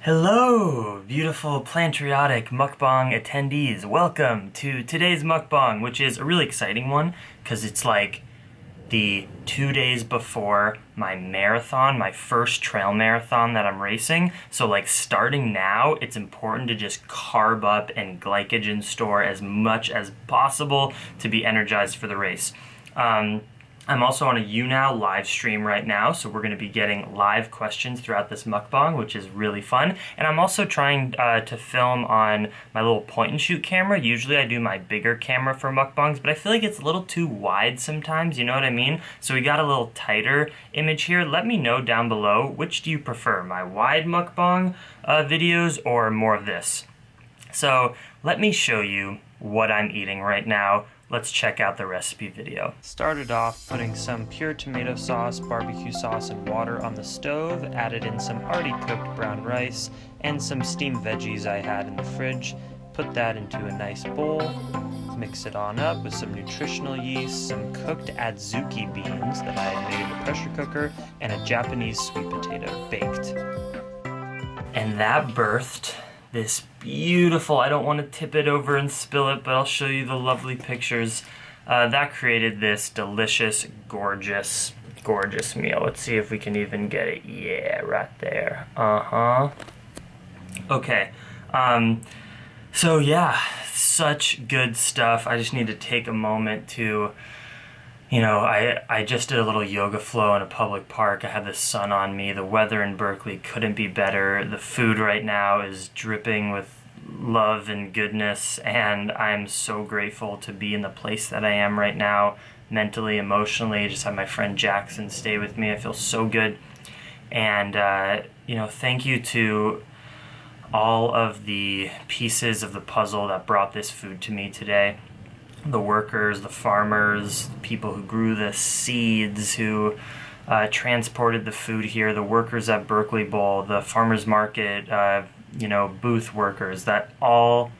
Hello, beautiful Plantriotic mukbang attendees. Welcome to today's mukbang, which is a really exciting one because it's like the 2 days before my marathon, my first trail marathon that I'm racing. So like starting now, it's important to just carb up and glycogen store as much as possible to be energized for the race. I'm also on a YouNow live stream right now, so we're going to be getting live questions throughout this mukbang, which is really fun. And I'm also trying to film on my little point-and-shoot camera. Usually I do my bigger camera for mukbangs, but I feel like it's a little too wide sometimes, you know what I mean? So we got a little tighter image here. Let me know down below, which do you prefer, my wide mukbang videos or more of this? So let me show you what I'm eating right now. Let's check out the recipe video. Started off putting some pure tomato sauce, barbecue sauce, and water on the stove, added in some already cooked brown rice, and some steamed veggies I had in the fridge. Put that into a nice bowl, mix it on up with some nutritional yeast, some cooked adzuki beans that I had made in the pressure cooker, and a Japanese sweet potato baked. And that birthed this beautiful, I don't want to tip it over and spill it, but I'll show you the lovely pictures. That created this delicious, gorgeous meal. Let's see if we can even get it. Yeah, right there. Okay. So yeah, such good stuff. I just need to take a moment to, you know, I just did a little yoga flow in a public park. I had the sun on me. The weather in Berkeley couldn't be better. The food right now is dripping with love and goodness, and I'm so grateful to be in the place that I am right now, mentally, emotionally. I just had my friend Jackson stay with me. I feel so good. And, you know, thank you to all of the pieces of the puzzle that brought this food to me today. The workers, the farmers, the people who grew the seeds, who transported the food here, the workers at Berkeley Bowl, the farmers market, you know, booth workers, that all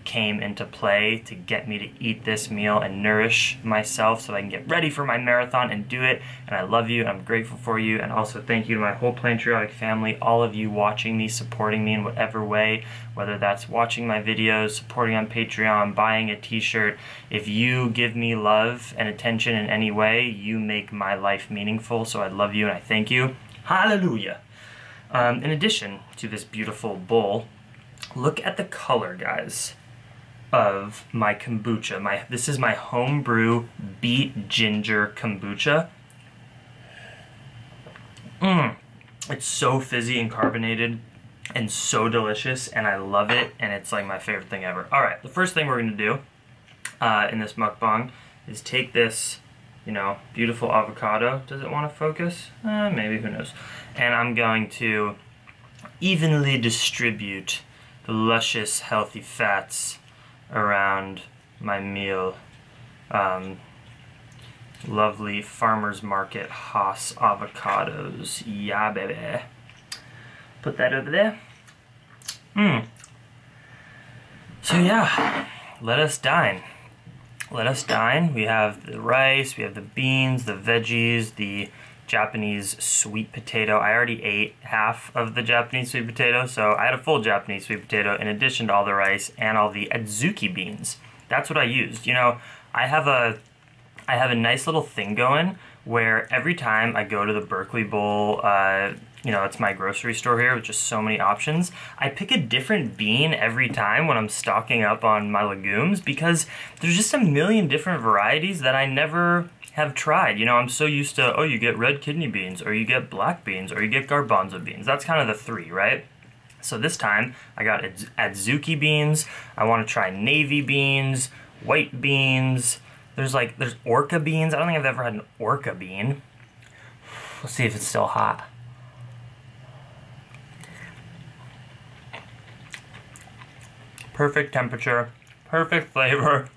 came into play to get me to eat this meal and nourish myself so I can get ready for my marathon and do it. And I love you, and I'm grateful for you, and also thank you to my whole Plantriotic family, all of you watching me, supporting me in whatever way, whether that's watching my videos, supporting on Patreon, buying a t-shirt. If you give me love and attention in any way, you make my life meaningful, so I love you and I thank you. Hallelujah! In addition to this beautiful bowl, look at the color, guys, of my kombucha. This is my homebrew beet ginger kombucha. It's so fizzy and carbonated and so delicious, and I love it, and it's like my favorite thing ever. Alright, the first thing we're going to do in this mukbang is take this, you know, beautiful avocado. Does it want to focus? Maybe, who knows. And I'm going to evenly distribute the luscious, healthy fats around my meal. Lovely farmer's market Haas avocados. Yeah, baby. Put that over there. So yeah, let us dine. Let us dine. We have the rice, we have the beans, the veggies, the Japanese sweet potato. I already ate half of the Japanese sweet potato, so I had a full Japanese sweet potato in addition to all the rice and all the adzuki beans. That's what I used. You know, I have a nice little thing going where every time I go to the Berkeley Bowl, you know, it's my grocery store here with just so many options, I pick a different bean every time when I'm stocking up on my legumes because there's just a million different varieties that I never have tried. You know, I'm so used to, oh, you get red kidney beans, or you get black beans, or you get garbanzo beans. That's kind of the three, right? So this time, I got adzuki beans. I want to try navy beans, white beans. There's orca beans. I don't think I've ever had an orca bean. Let's see if it's still hot. Perfect temperature, perfect flavor.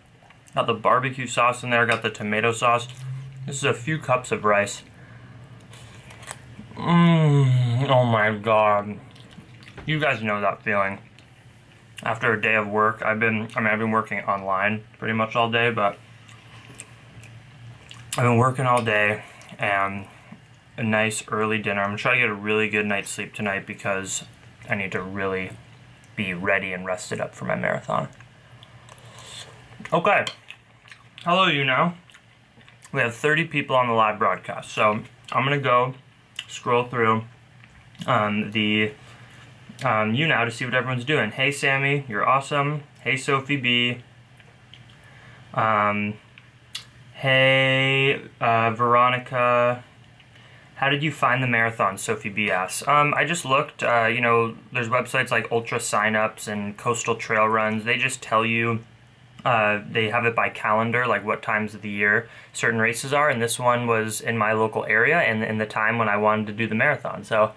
Got the barbecue sauce in there, got the tomato sauce. This is a few cups of rice. Oh my god. You guys know that feeling. After a day of work, I've been working online pretty much all day, but I've been working all day, and a nice early dinner. I'm gonna try to get a really good night's sleep tonight because I need to really be ready and rested up for my marathon. Okay. Hello, you now. We have 30 people on the live broadcast, so I'm gonna go scroll through the you now to see what everyone's doing. Hey Sammy, you're awesome. Hey Sophie B. Hey Veronica. How did you find the marathon? Sophie B asks. I just looked. You know, there's websites like Ultra Signups and Coastal Trail Runs. They just tell you. They have it by calendar, like what times of the year certain races are, and this one was in my local area and in the time when I wanted to do the marathon, so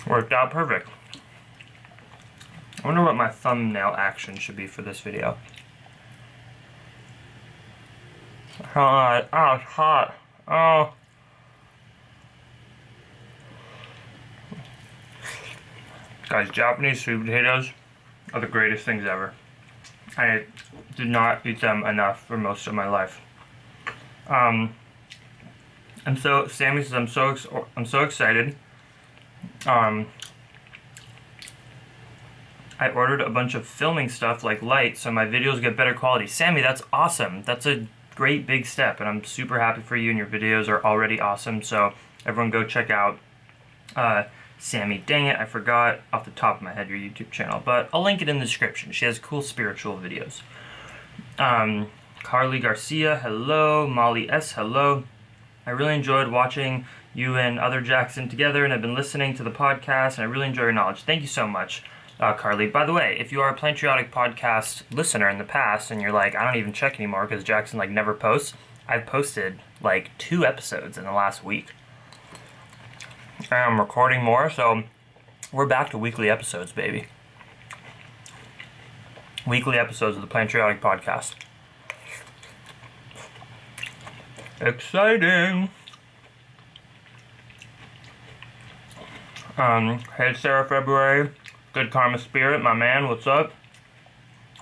worked out perfect. I wonder what my thumbnail action should be for this video. Oh, it's hot. Oh. Guys, Japanese sweet potatoes are the greatest things ever. I did not eat them enough for most of my life. Sammy says I'm so excited. I ordered a bunch of filming stuff like light so my videos get better quality. Sammy, that's awesome. That's a great big step, and I'm super happy for you, and your videos are already awesome, so everyone go check out Sammy. Dang it, I forgot off the top of my head your YouTube channel, but I'll link it in the description. She has cool spiritual videos. Carly Garcia, hello. Molly S, hello. I really enjoyed watching you and other Jackson together, and I've been listening to the podcast, and I really enjoy your knowledge. Thank you so much, Carly. By the way, if you are a Plantriotic podcast listener in the past, and you're like, I don't even check anymore because Jackson like never posts, I've posted like 2 episodes in the last week. I'm recording more, so we're back to weekly episodes, baby. Weekly episodes of the Plantriotic podcast. Exciting! Hey Sarah February, Good Karma Spirit, my man, what's up?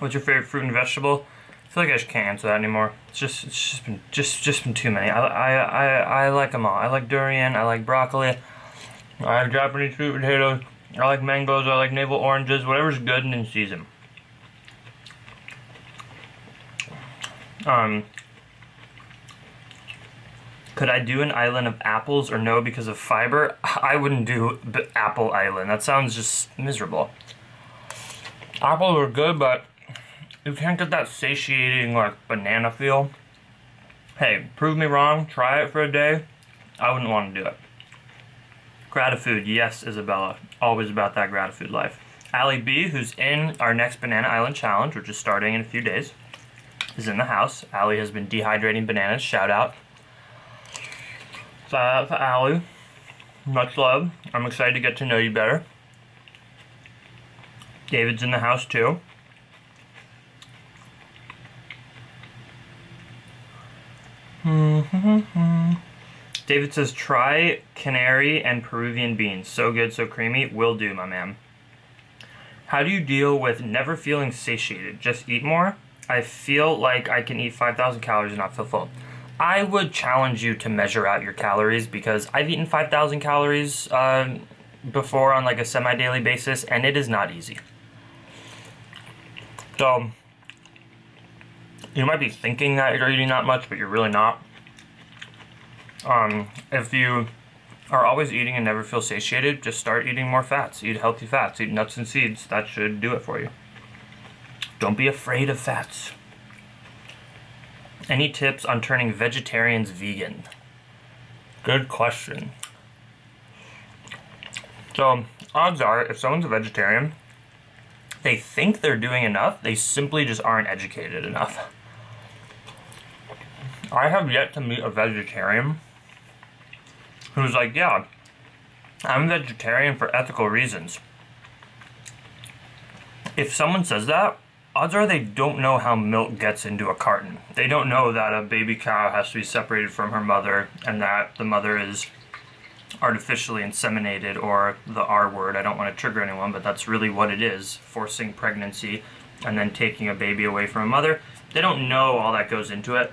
What's your favorite fruit and vegetable? I feel like I just can't answer that anymore. It's just been too many. I like them all. I like durian, I like broccoli, I like Japanese sweet potatoes, I like mangoes, I like navel oranges, whatever's good and in season. Could I do an island of apples or no because of fiber? I wouldn't do apple island. That sounds just miserable. Apples are good, but you can't get that satiating like banana feel. Hey, prove me wrong. Try it for a day. I wouldn't want to do it. Gratitude, yes, Isabella. Always about that gratitude life. Allie B, who's in our next Banana Island Challenge, which is starting in a few days, is in the house. Allie has been dehydrating bananas. Shout out. Shout out to Allie. Much love. I'm excited to get to know you better. David's in the house too. David says, try canary and Peruvian beans. So good, so creamy. Will do, my man. How do you deal with never feeling satiated? Just eat more? I feel like I can eat 5,000 calories and not feel full. I would challenge you to measure out your calories because I've eaten 5,000 calories before on like a semi-daily basis, and it is not easy. So, you might be thinking that you're eating that much, but you're really not. If you are always eating and never feel satiated, just start eating more fats. Eat healthy fats. Eat nuts and seeds. That should do it for you. Don't be afraid of fats. Any tips on turning vegetarians vegan? Good question. So, odds are, if someone's a vegetarian, they think they're doing enough, they simply just aren't educated enough. I have yet to meet a vegetarian who's like, yeah, I'm a vegetarian for ethical reasons. If someone says that, odds are they don't know how milk gets into a carton. They don't know that a baby cow has to be separated from her mother and that the mother is artificially inseminated, or the R word. I don't want to trigger anyone, but that's really what it is, forcing pregnancy and then taking a baby away from a mother. They don't know all that goes into it.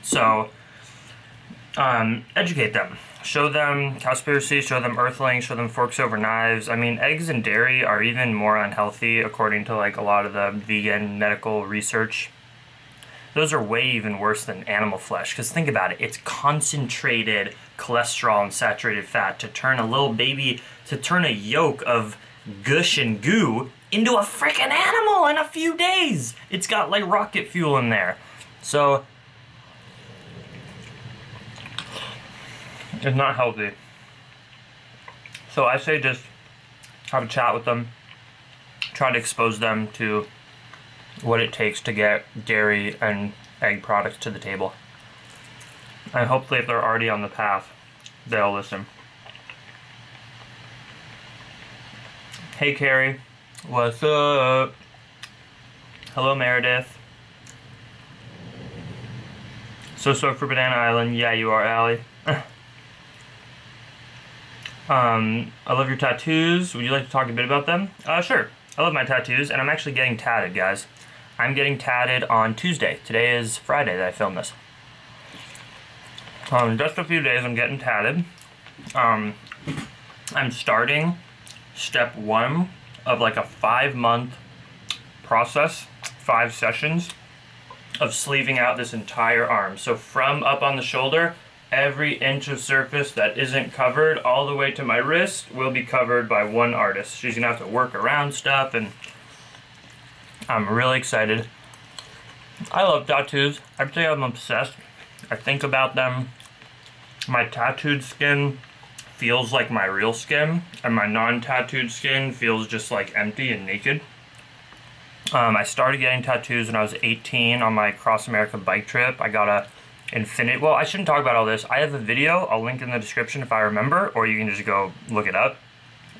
So, educate them. show them Cowspiracy, show them Earthlings, show them Forks Over Knives. I mean, eggs and dairy are even more unhealthy according to like a lot of the vegan medical research. Those are way even worse than animal flesh, because think about it, it's concentrated cholesterol and saturated fat to turn a little baby, to turn a yolk of gush and goo into a freaking animal in a few days. It's got like rocket fuel in there. So it's not healthy. So I say just have a chat with them, try to expose them to what it takes to get dairy and egg products to the table. And hopefully if they're already on the path, they'll listen. Hey Carrie, what's up? Hello Meredith. So stoked for Banana Island. Yeah, you are, Allie. I love your tattoos. Would you like to talk a bit about them? Sure. I love my tattoos, and I'm actually getting tatted, guys. I'm getting tatted on Tuesday. Today is Friday that I filmed this. Just a few days I'm getting tatted. I'm starting step 1 of like a 5-month process, 5 sessions of sleeving out this entire arm. So from up on the shoulder, every inch of surface that isn't covered all the way to my wrist will be covered by one artist. She's gonna have to work around stuff, and I'm really excited. I love tattoos. I'd say I'm obsessed. I think about them. My tattooed skin feels like my real skin, and my non-tattooed skin feels just like empty and naked. I started getting tattoos when I was 18 on my Cross America bike trip. I got a well, I shouldn't talk about all this. I have a video, I'll link in the description if I remember, or you can just go look it up.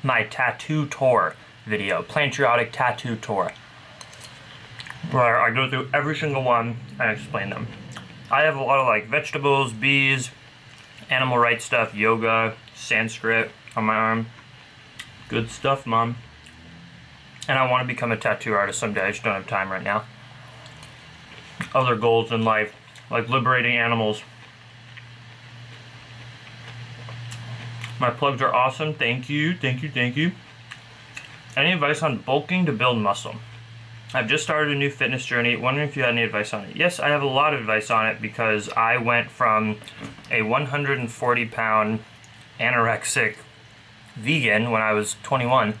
My tattoo tour video, Plantriotic tattoo tour, where I go through every single one and explain them. I have a lot of like vegetables, bees, animal rights stuff, yoga, Sanskrit on my arm. Good stuff, Mom. And I want to become a tattoo artist someday. I just don't have time right now. Other goals in life, like liberating animals. My plugs are awesome. Thank you, thank you, thank you. Any advice on bulking to build muscle? I've just started a new fitness journey. Wondering if you had any advice on it. Yes, I have a lot of advice on it because I went from a 140-pound anorexic vegan when I was 21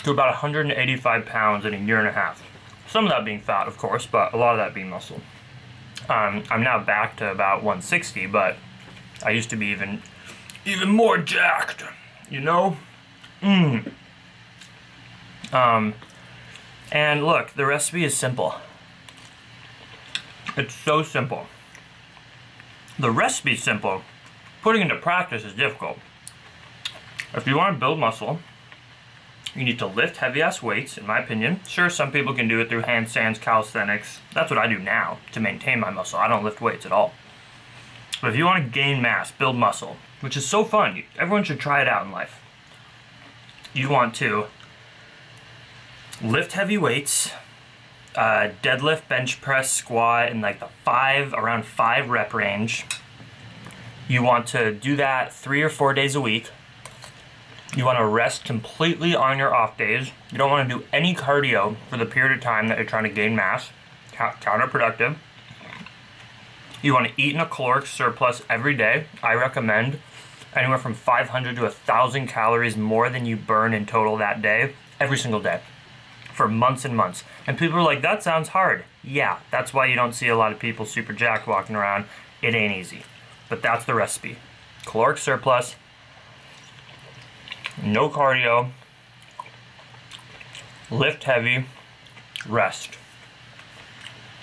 to about 185 pounds in a year and a half. Some of that being fat, of course, but a lot of that being muscle. I'm now back to about 160, but I used to be even more jacked, you know? And look, the recipe is simple. It's so simple. The recipe's simple. Putting it into practice is difficult. If you want to build muscle, you need to lift heavy-ass weights, in my opinion. Sure, some people can do it through handstands, calisthenics. That's what I do now to maintain my muscle. I don't lift weights at all. But if you want to gain mass, build muscle, which is so fun, everyone should try it out in life. You want to lift heavy weights, deadlift, bench press, squat in like the around 5 rep range. You want to do that 3 or 4 days a week. You want to rest completely on your off days. You don't want to do any cardio for the period of time that you're trying to gain mass. Counterproductive. You want to eat in a caloric surplus every day. I recommend anywhere from 500 to 1,000 calories more than you burn in total that day, every single day, for months and months. And people are like, that sounds hard. Yeah, that's why you don't see a lot of people super jacked walking around. It ain't easy. But that's the recipe. Caloric surplus, no cardio, lift heavy, rest.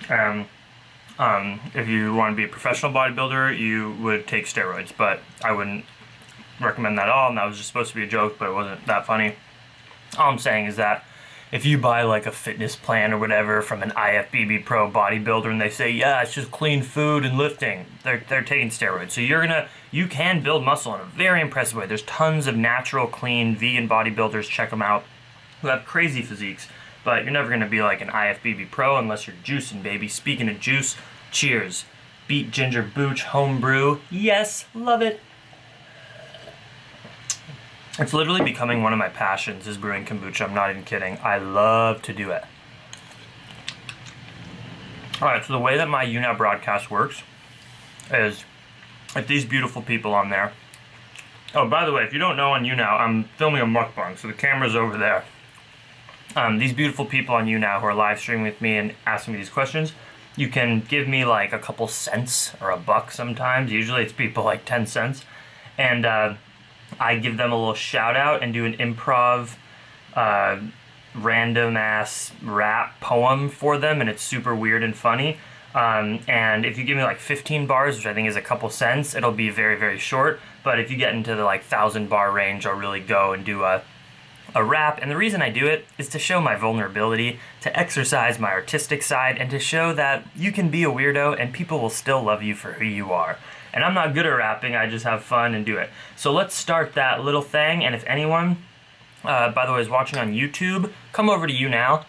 If you want to be a professional bodybuilder, you would take steroids, but I wouldn't recommend that at all, and that was just supposed to be a joke, but it wasn't that funny. All I'm saying is that if you buy like a fitness plan or whatever from an IFBB pro bodybuilder and they say, yeah, it's just clean food and lifting, they're taking steroids. So you can build muscle in a very impressive way. There's tons of natural, clean, vegan bodybuilders, check them out, who have crazy physiques. But you're never gonna be like an IFBB pro unless you're juicing, baby. Speaking of juice, cheers Beet ginger booch homebrew. Yes, love it. It's literally becoming one of my passions, is brewing kombucha. I'm not even kidding. I love to do it. Alright, so the way that my YouNow broadcast works is with these beautiful people on there. Oh, by the way, if you don't know, on YouNow, I'm filming a mukbang, so the camera's over there. These beautiful people on YouNow who are live streaming with me and asking me these questions, you can give me like a couple cents or $1 sometimes. Usually it's people like 10 cents. And I give them a little shout out and do an improv random ass rap poem for them, and it's super weird and funny. And if you give me like 15 bars, which I think is a couple cents, it'll be very, very short. But if you get into the like 1,000 bar range, I'll really go and do a rap. And the reason I do it is to show my vulnerability, to exercise my artistic side, and to show that you can be a weirdo and people will still love you for who you are. And I'm not good at rapping, I just have fun and do it. So let's start that little thing, and if anyone, by the way, is watching on YouTube, come over to YouNow,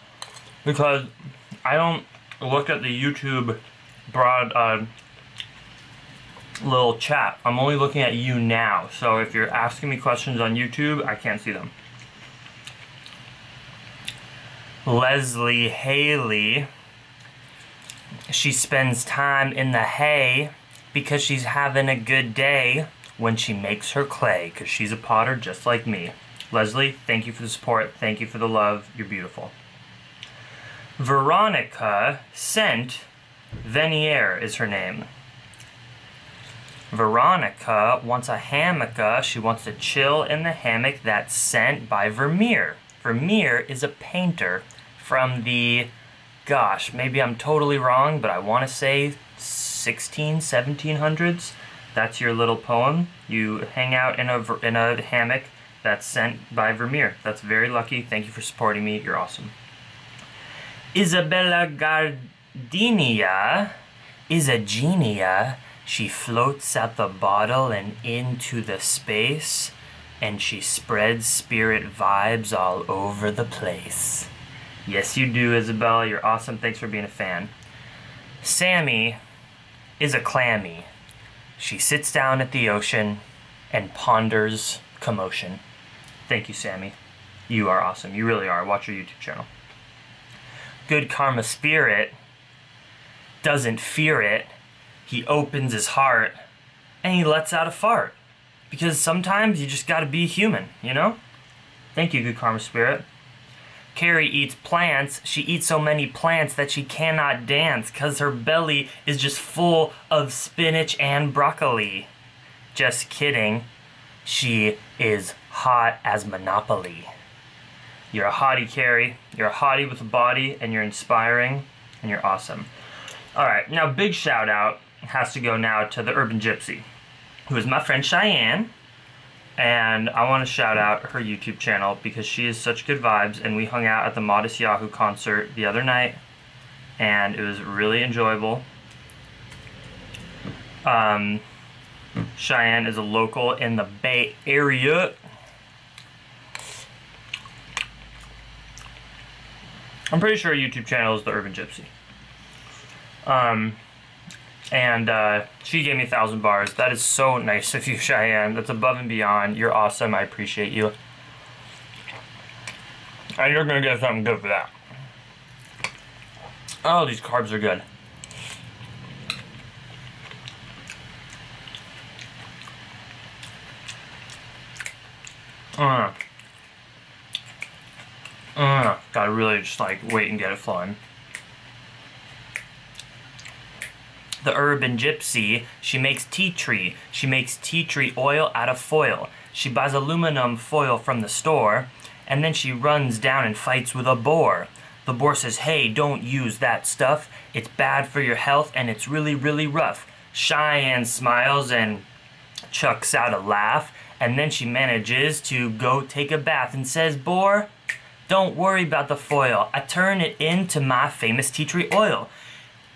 because I don't look at the YouTube broad little chat. I'm only looking at YouNow, so if you're asking me questions on YouTube, I can't see them. Leslie Haley, she spends time in the hay because she's having a good day when she makes her clay, because she's a potter just like me. Leslie, thank you for the support, thank you for the love, you're beautiful. Veronica Sent Venier is her name. Veronica wants a hammock. She wants to chill in the hammock that's sent by Vermeer. Vermeer is a painter from the, gosh, maybe I'm totally wrong, but I want to say 1700s. That's your little poem. You hang out in a hammock that's sent by Vermeer. That's very lucky. Thank you for supporting me. You're awesome. Isabella Gardenia is a genia. She floats out the bottle and into the space, and she spreads spirit vibes all over the place. Yes, you do, Isabella. You're awesome. Thanks for being a fan. Sammy is a clammy. She sits down at the ocean and ponders commotion. Thank you, Sammy. You are awesome. You really are. Watch your YouTube channel. Good Karma Spirit doesn't fear it. He opens his heart and he lets out a fart. Because sometimes you just gotta be human, you know? Thank you, Good Karma Spirit. Carrie eats plants. She eats so many plants that she cannot dance because her belly is just full of spinach and broccoli. Just kidding. She is hot as Monopoly. You're a hottie, Carrie. You're a hottie with a body, and you're inspiring, and you're awesome. Alright, now big shout out has to go now to the Urban Gypsy, who is my friend Cheyenne. And I want to shout out her YouTube channel because she is such good vibes, and we hung out at the Modest Yahoo concert the other night, and it was really enjoyable. Cheyenne is a local in the Bay Area. I'm pretty sure her YouTube channel is the Urban Gypsy. She gave me 1,000 bars. That is so nice of you, Cheyenne. That's above and beyond. You're awesome. I appreciate you. And you're going to get something good for that. Oh, these carbs are good. Gotta really just like wait and get it flowing. The Urban Gypsy, she makes tea tree. She makes tea tree oil out of foil. She buys aluminum foil from the store, and then she runs down and fights with a boar. The boar says, hey, don't use that stuff. It's bad for your health, and it's really, really rough. Cheyenne smiles and chucks out a laugh, and then she manages to go take a bath and says, boar, don't worry about the foil. I turn it into my famous tea tree oil.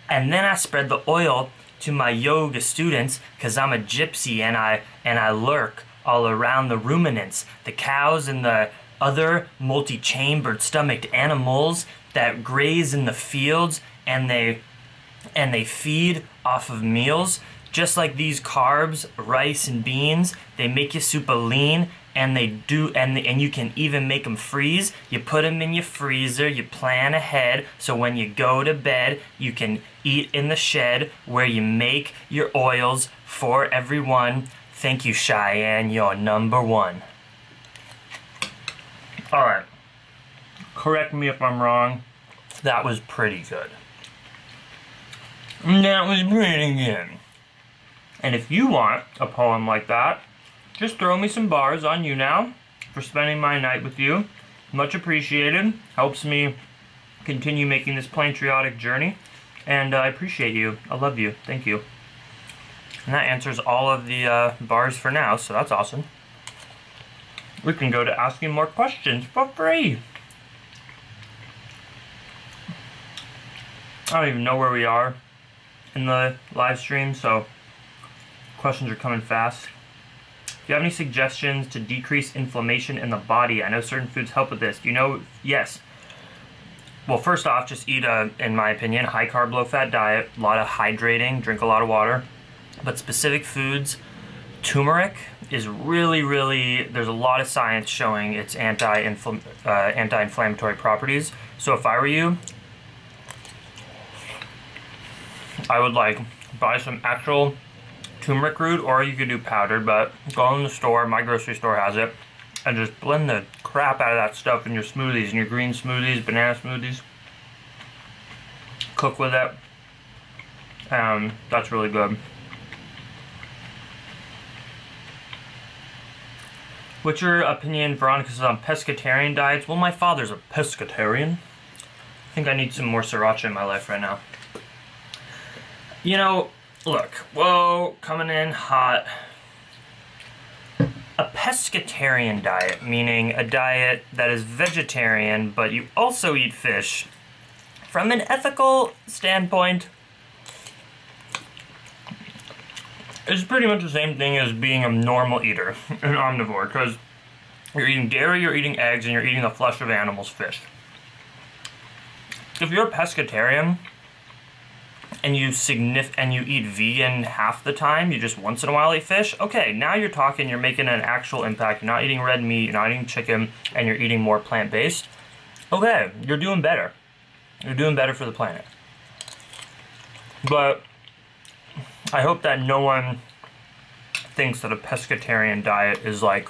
And then I spread the oil to my yoga students because I'm a gypsy and I lurk all around the ruminants, the cows and the other multi-chambered stomached animals that graze in the fields, and they feed off of meals. Just like these carbs, rice and beans, they make you super lean, and and you can even make them freeze. You put them in your freezer, you plan ahead, so when you go to bed, you can eat in the shed where you make your oils for everyone. Thank you, Cheyenne, you're number one. Alright, correct me if I'm wrong, that was pretty good. That was pretty good. And if you want a poem like that, just throw me some bars on you now for spending my night with you. Much appreciated. Helps me continue making this Plantriotic journey. And I appreciate you. I love you. Thank you. And that answers all of the bars for now, so that's awesome. We can go to asking more questions for free. I don't even know where we are in the live stream, so questions are coming fast. Do you have any suggestions to decrease inflammation in the body? I know certain foods help with this. Do you know? Yes. Well, first off, just eat a, in my opinion, high carb, low fat diet. A lot of hydrating, drink a lot of water. But specific foods, turmeric is really, there's a lot of science showing its anti-inflammatory properties. So if I were you, I would like buy some actual turmeric root, or you could do powdered, but go in the store, my grocery store has it, and just blend the crap out of that stuff in your smoothies, in your green smoothies, banana smoothies. Cook with it. That's really good. What's your opinion, Veronica says, on pescatarian diets? Well, my father's a pescatarian. I think I need some more sriracha in my life right now. You know, look, whoa, coming in hot. A pescatarian diet, meaning a diet that is vegetarian, but you also eat fish, from an ethical standpoint, is pretty much the same thing as being a normal eater, an omnivore, because you're eating dairy, you're eating eggs, and you're eating the flesh of animals, fish. If you're a pescatarian, and you eat vegan half the time, you just once in a while eat fish, okay, now you're talking, you're making an actual impact, you're not eating red meat, you're not eating chicken, and you're eating more plant-based, okay, you're doing better. You're doing better for the planet. But I hope that no one thinks that a pescatarian diet is like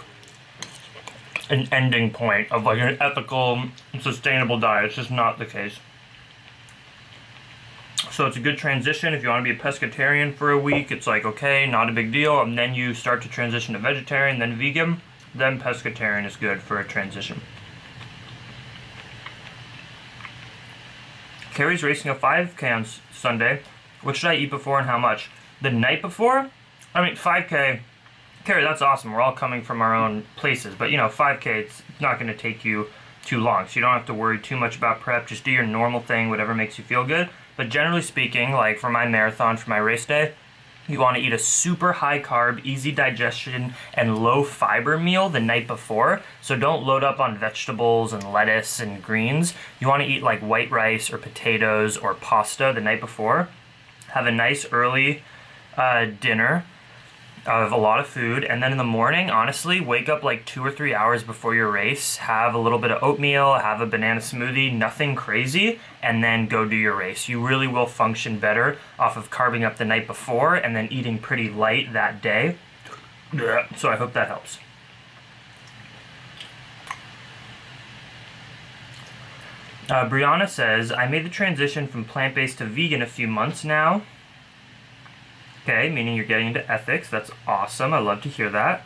an ending point of like an ethical, sustainable diet. It's just not the case. So it's a good transition. If you want to be a pescatarian for a week, it's like, okay, not a big deal. And then you start to transition to vegetarian, then vegan. Then pescatarian is good for a transition. Carrie's racing a 5K on Sunday. What should I eat before and how much? The night before? I mean, 5K. Carrie, that's awesome. We're all coming from our own places. But, you know, 5K, it's not going to take you too long. So you don't have to worry too much about prep. Just do your normal thing, whatever makes you feel good. But generally speaking, like for my marathon, for my race day, you want to eat a super high carb, easy digestion, and low fiber meal the night before. So don't load up on vegetables and lettuce and greens. You want to eat like white rice or potatoes or pasta the night before. Have a nice early dinner of a lot of food, and then in the morning, honestly, wake up like 2 or 3 hours before your race, have a little bit of oatmeal, have a banana smoothie, nothing crazy, and then go do your race. You really will function better off of carbing up the night before and then eating pretty light that day. So I hope that helps. Brianna says, I made the transition from plant-based to vegan a few months now. Okay, meaning you're getting into ethics. That's awesome. I love to hear that.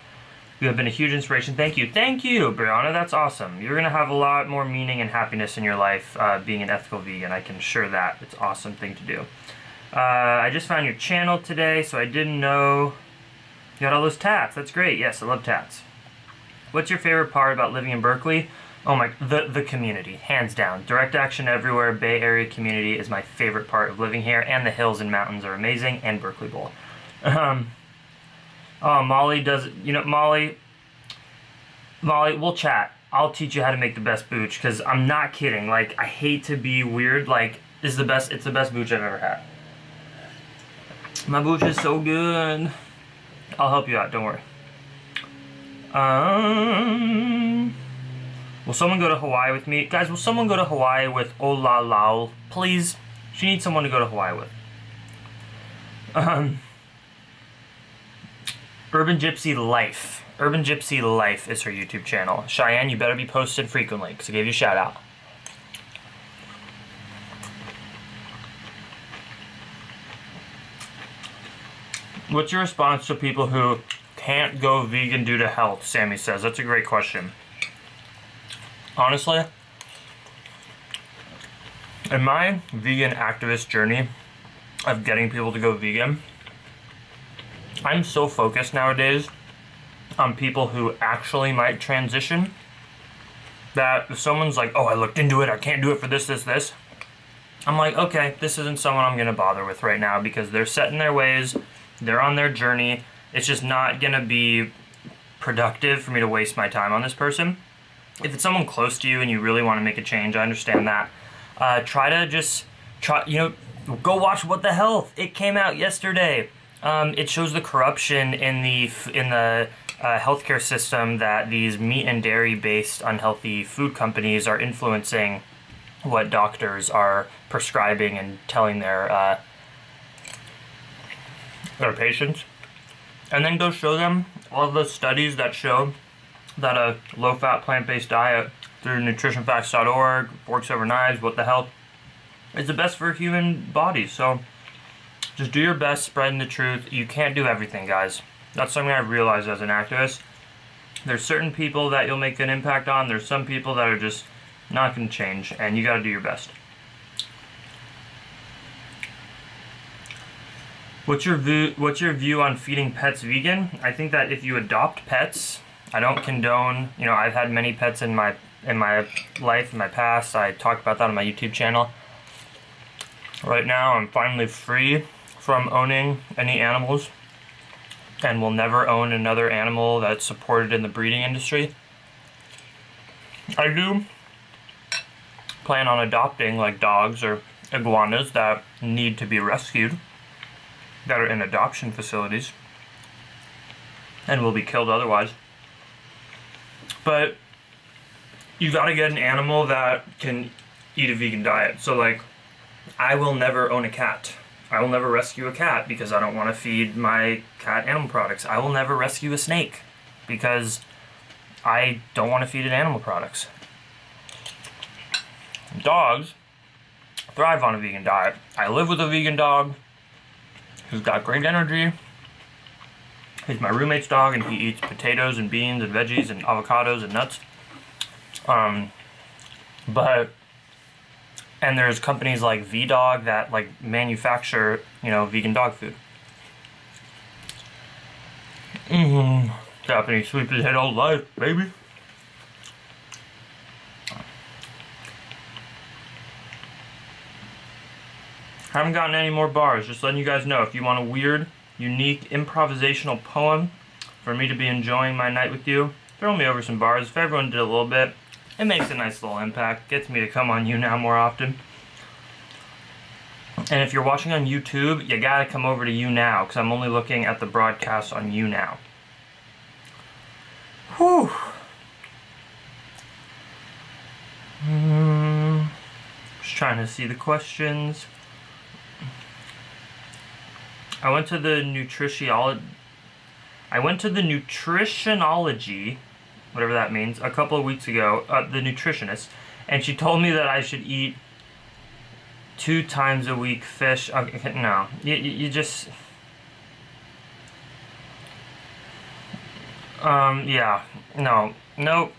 You have been a huge inspiration. Thank you. Thank you, Brianna. That's awesome. You're going to have a lot more meaning and happiness in your life being an ethical vegan. I can assure that. It's an awesome thing to do. I just found your channel today, so I didn't know you got all those tats. That's great. Yes, I love tats. What's your favorite part about living in Berkeley? Oh my, the community, hands down. Direct action everywhere, Bay Area community is my favorite part of living here, and the hills and mountains are amazing, and Berkeley Bowl. Oh, Molly does, you know, Molly, we'll chat. I'll teach you how to make the best booch, because I'm not kidding. Like, I hate to be weird, like, it's the best booch I've ever had. My booch is so good. I'll help you out, don't worry. Will someone go to Hawaii with me? Guys, will someone go to Hawaii with Olalao? Please. She needs someone to go to Hawaii with. Urban Gypsy Life. Urban Gypsy Life is her YouTube channel. Cheyenne, you better be posted frequently, because I gave you a shout out. What's your response to people who can't go vegan due to health? Sammy says. That's a great question. Honestly, in my vegan activist journey of getting people to go vegan, I'm so focused nowadays on people who actually might transition that if someone's like, oh, I looked into it, I can't do it for this, I'm like, okay, this isn't someone I'm going to bother with right now because they're set in their ways, they're on their journey, it's just not going to be productive for me to waste my time on this person. If it's someone close to you and you really want to make a change, I understand that. Go watch What the Health. It came out yesterday. It shows the corruption in the healthcare system that these meat and dairy-based unhealthy food companies are influencing what doctors are prescribing and telling their patients. And then go show them all the studies that show that a low-fat plant-based diet through nutritionfacts.org, Forks Over Knives, What the Health, is the best for human bodies. So just do your best spreading the truth. You can't do everything, guys. That's something I've realized as an activist. There's certain people that you'll make an impact on. There's some people that are just not going to change, and you got to do your best. What's your view on feeding pets vegan? I think that if you adopt pets, I don't condone, I've had many pets in my life, in my past. I talked about that on my YouTube channel. Right now, I'm finally free from owning any animals and will never own another animal that's supported in the breeding industry. I do plan on adopting like dogs or iguanas that need to be rescued, that are in adoption facilities and will be killed otherwise. But you gotta get an animal that can eat a vegan diet. So like, I will never own a cat. I will never rescue a cat because I don't want to feed my cat animal products. I will never rescue a snake because I don't want to feed it animal products. Dogs thrive on a vegan diet. I live with a vegan dog who's got great energy. He's my roommate's dog and he eats potatoes and beans and veggies and avocados and nuts. And there's companies like VDog that like manufacture, vegan dog food. Japanese sweet potato life, baby. Haven't gotten any more bars, just letting you guys know. If you want a weird, unique, improvisational poem for me to be enjoying my night with you, throw me over some bars. If everyone did a little bit, it makes a nice little impact. Gets me to come on YouNow more often. And if you're watching on YouTube, you gotta come over to YouNow, because I'm only looking at the broadcast on YouNow. Whew. Just trying to see the questions. I went to the nutritionology, whatever that means, a couple of weeks ago, the nutritionist, and she told me that I should eat 2 times a week fish. Okay, no, you just, yeah, no, nope,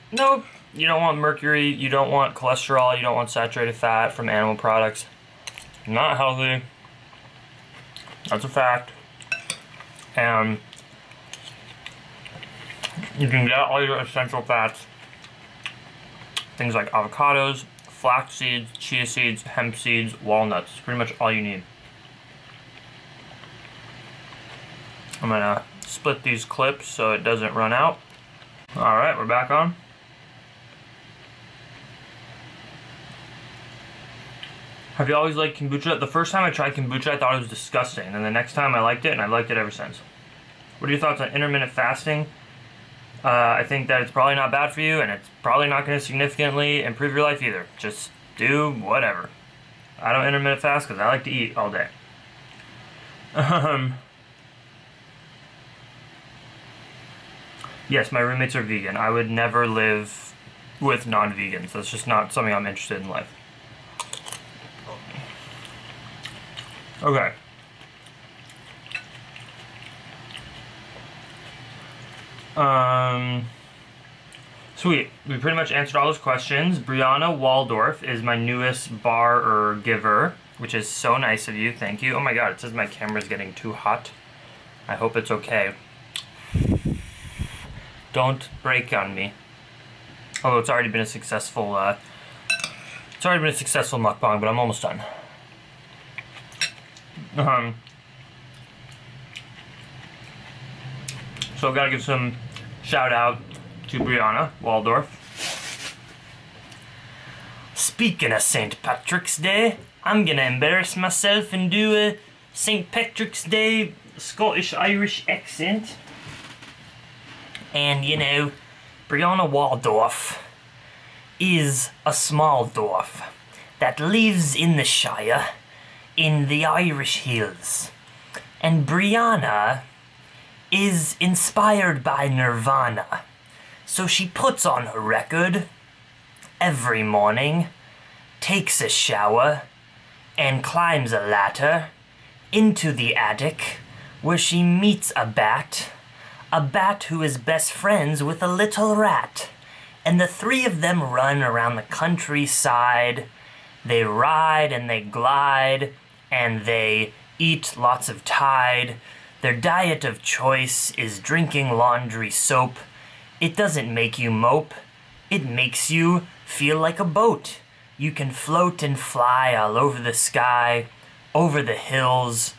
you don't want mercury, you don't want cholesterol, you don't want saturated fat from animal products. Not healthy. That's a fact. And you can get all your essential fats. Things like avocados, flax seeds, chia seeds, hemp seeds, walnuts. It's pretty much all you need. I'm gonna split these clips so it doesn't run out. Alright, we're back on. Have you always liked kombucha? The first time I tried kombucha, I thought it was disgusting. And then the next time I liked it, and I've liked it ever since. What are your thoughts on intermittent fasting? I think that it's probably not bad for you, and it's probably not going to significantly improve your life either. Just do whatever. I don't intermittent fast because I like to eat all day. Yes, my roommates are vegan. I would never live with non-vegans. That's just not something I'm interested in life. Okay. Sweet. We pretty much answered all those questions. Brianna Waldorf is my newest bar giver, which is so nice of you. Thank you. Oh my god, it says my camera's getting too hot. I hope it's okay. Don't break on me. Although it's already been a successful mukbang, but I'm almost done. So I've got to give some shout out to Brianna Waldorf. Speaking of St. Patrick's Day, I'm gonna embarrass myself and do a St. Patrick's Day Scottish-Irish accent. And you know, Brianna Waldorf is a small dwarf that lives in the Shire in the Irish Hills. And Brianna is inspired by Nirvana. So she puts on her record every morning, takes a shower, and climbs a ladder into the attic where she meets a bat who is best friends with a little rat. And the three of them run around the countryside. They ride and they glide and they eat lots of Tide. Their diet of choice is drinking laundry soap. It doesn't make you mope. It makes you feel like a boat. You can float and fly all over the sky, over the hills,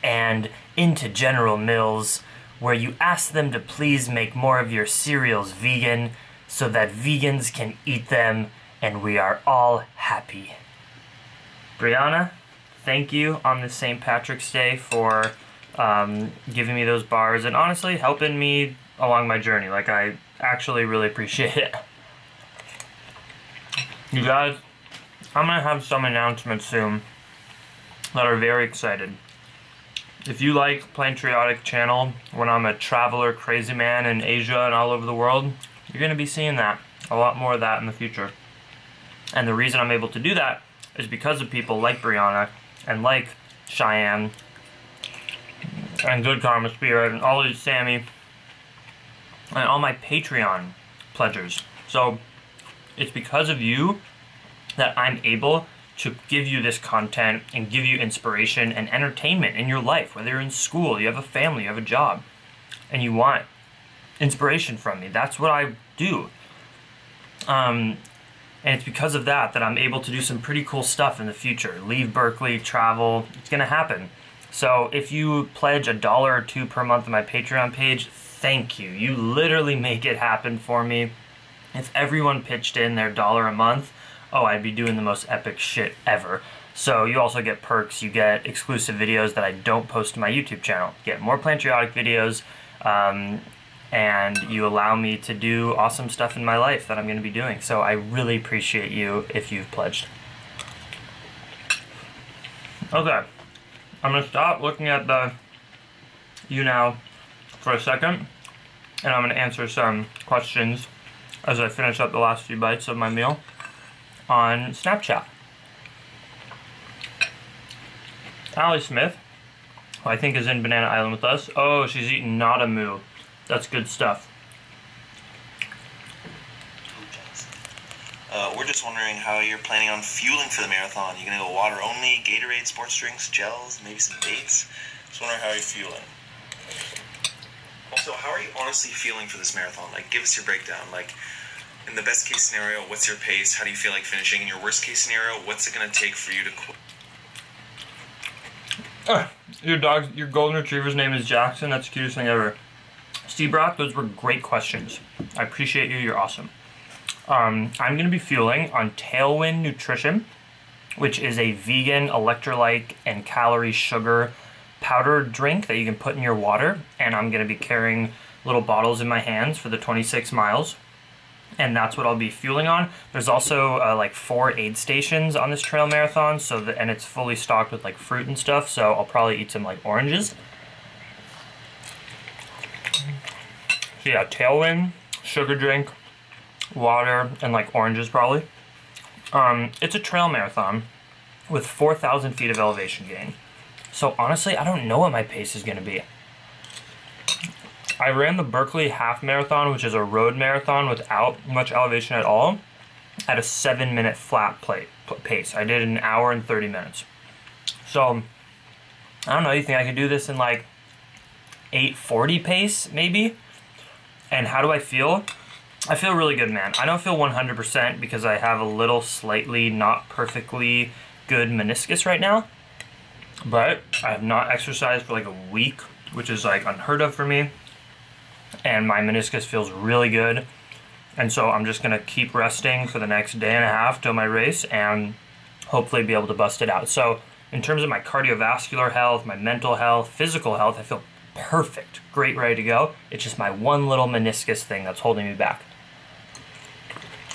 and into General Mills, where you ask them to please make more of your cereals vegan so that vegans can eat them and we are all happy. Brianna, thank you on this St. Patrick's Day for giving me those bars and honestly helping me along my journey. Like, I actually really appreciate it. You guys, I'm gonna have some announcements soon that are very excited. If you like Plantriotic channel, when I'm a traveler crazy man in Asia and all over the world, you're gonna be seeing that, a lot more of that in the future. And the reason I'm able to do that is because of people like Brianna and like Cheyenne and Good Karma Spirit and all these Sammy and all my Patreon pledgers. So it's because of you that I'm able to give you this content and give you inspiration and entertainment in your life, whether you're in school, you have a family, you have a job, and you want inspiration from me. That's what I do. And it's because of that that I'm able to do some pretty cool stuff in the future. Leave Berkeley, travel, it's gonna happen. So if you pledge $1 or $2 per month on my Patreon page, thank you. You literally make it happen for me. If everyone pitched in their $1 a month, oh, I'd be doing the most epic shit ever. So you also get perks. You get exclusive videos that I don't post to my YouTube channel. You get more Plantriotic videos, and you allow me to do awesome stuff in my life that I'm going to be doing. So I really appreciate you if you've pledged. Okay, I'm going to stop looking at the YouNow for a second, and I'm going to answer some questions as I finish up the last few bites of my meal on Snapchat. Allie Smith, who I think is in Banana Island with us. Oh, she's eating not a moo. That's good stuff. We're just wondering how you're planning on fueling for the marathon. You gonna go water only, Gatorade, sports drinks, gels, maybe some dates? Just wondering how you're fueling. Also, how are you honestly feeling for this marathon? Like, give us your breakdown. Like, in the best case scenario, what's your pace? How do you feel like finishing? In your worst case scenario, what's it gonna take for you to quit? Your golden retriever's name is Jackson. That's the cutest thing ever. Steve Brock, those were great questions. I appreciate you. You're awesome. I'm going to be fueling on Tailwind Nutrition, which is a vegan electrolyte and calorie sugar powder drink that you can put in your water. And I'm going to be carrying little bottles in my hands for the 26 miles. And that's what I'll be fueling on. There's also like 4 aid stations on this trail marathon, and it's fully stocked with like fruit and stuff, so I'll probably eat some like oranges. So yeah, Tailwind, sugar drink, water, and like oranges probably. It's a trail marathon with 4,000 feet of elevation gain. So honestly, I don't know what my pace is going to be. I ran the Berkeley Half Marathon, which is a road marathon without much elevation at all, at a 7-minute flat pace. I did an hour and 30 minutes. So, I don't know, you think I could do this in like 8:40 pace, maybe? And how do I feel? I feel really good, man. I don't feel 100% because I have a little slightly not perfectly good meniscus right now. But I have not exercised for like a week, which is like unheard of for me. And my meniscus feels really good. And so I'm just gonna keep resting for the next day and a half till my race and hopefully be able to bust it out. So in terms of my cardiovascular health, my mental health, physical health, I feel perfect, great, ready to go. It's just my one little meniscus thing that's holding me back.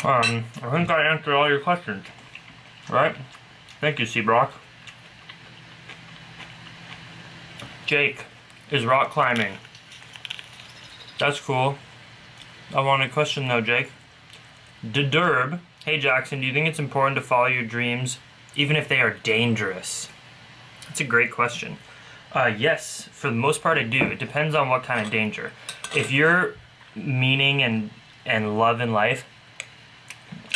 I think I answered all your questions, right? Thank you, C-Brock. Jake is rock climbing. That's cool. I want a question though, Jake. Derb, hey Jackson, do you think it's important to follow your dreams even if they are dangerous? That's a great question. Yes, for the most part I do. It depends on what kind of danger. If your meaning and love in life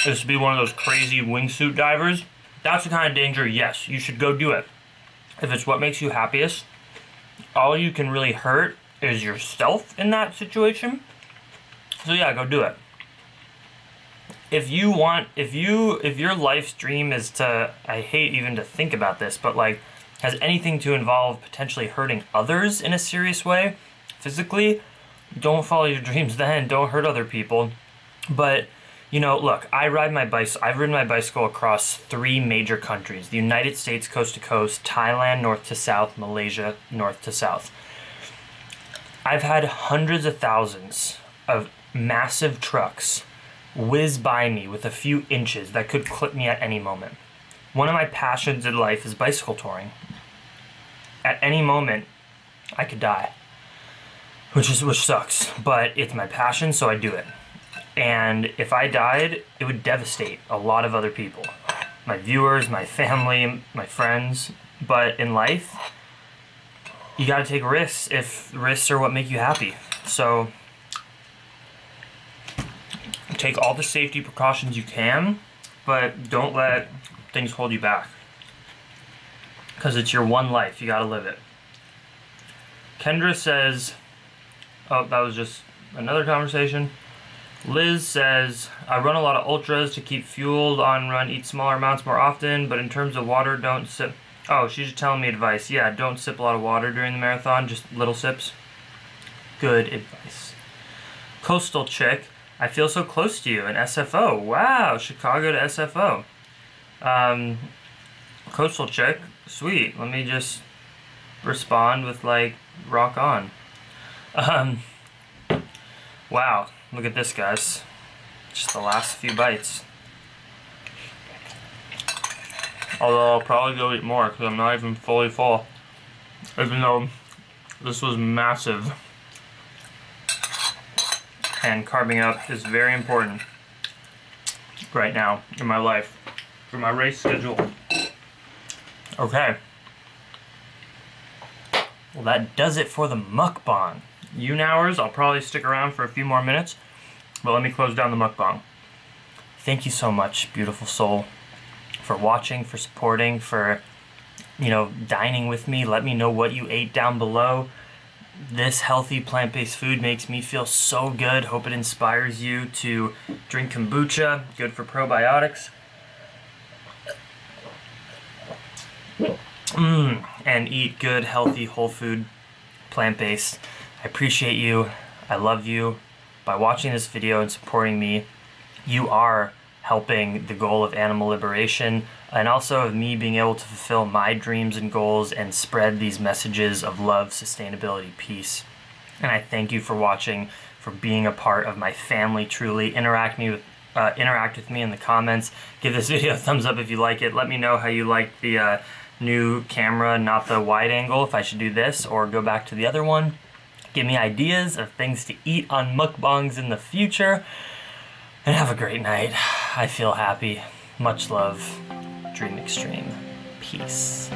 is to be one of those crazy wingsuit divers, that's the kind of danger, yes, you should go do it. If it's what makes you happiest, all you can really hurt is yourself in that situation. So yeah, go do it. If your life's dream is to, I hate even to think about this, but like has anything to involve potentially hurting others in a serious way, physically, don't follow your dreams then, don't hurt other people. But, you know, look, I've ridden my bicycle across 3 major countries: the United States coast to coast, Thailand north to south, Malaysia north to south. I've had hundreds of thousands of massive trucks whiz by me with a few inches that could clip me at any moment. One of my passions in life is bicycle touring. At any moment, I could die, which sucks, but it's my passion, so I do it. And if I died, it would devastate a lot of other people. My viewers, my family, my friends. But in life, you gotta take risks if risks are what make you happy. So take all the safety precautions you can, but don't let things hold you back. Because it's your one life, you gotta live it. Kendra says, oh, that was just another conversation. Liz says, I run a lot of ultras to keep fueled on run, eat smaller amounts more often, but in terms of water, don't sip. Oh, she's just telling me advice. Yeah, don't sip a lot of water during the marathon, just little sips. Good advice. Coastal Chick, I feel so close to you in SFO. Wow, Chicago to SFO. Coastal Chick, sweet. Let me just respond with like, rock on. Wow, look at this, guys. Just the last few bites. Although I'll probably go eat more because I'm not even fully full. Even though this was massive. And carving up is very important right now in my life for my race schedule. Okay. Well, that does it for the mukbang. Hours, I'll probably stick around for a few more minutes, but let me close down the mukbang. Thank you so much, beautiful soul, for watching, for supporting, for, you know, dining with me. Let me know what you ate down below. This healthy plant-based food makes me feel so good. Hope it inspires you to drink kombucha, good for probiotics. And eat good, healthy, whole food, plant-based. I appreciate you. I love you. By watching this video and supporting me, you are helping the goal of animal liberation, and also of me being able to fulfill my dreams and goals and spread these messages of love, sustainability, peace. And I thank you for watching, for being a part of my family, truly. Interact with me in the comments. Give this video a thumbs up if you like it. Let me know how you like the new camera, not the wide angle, if I should do this or go back to the other one. Give me ideas of things to eat on mukbangs in the future. And have a great night. I feel happy. Much love. Dream extreme. Peace.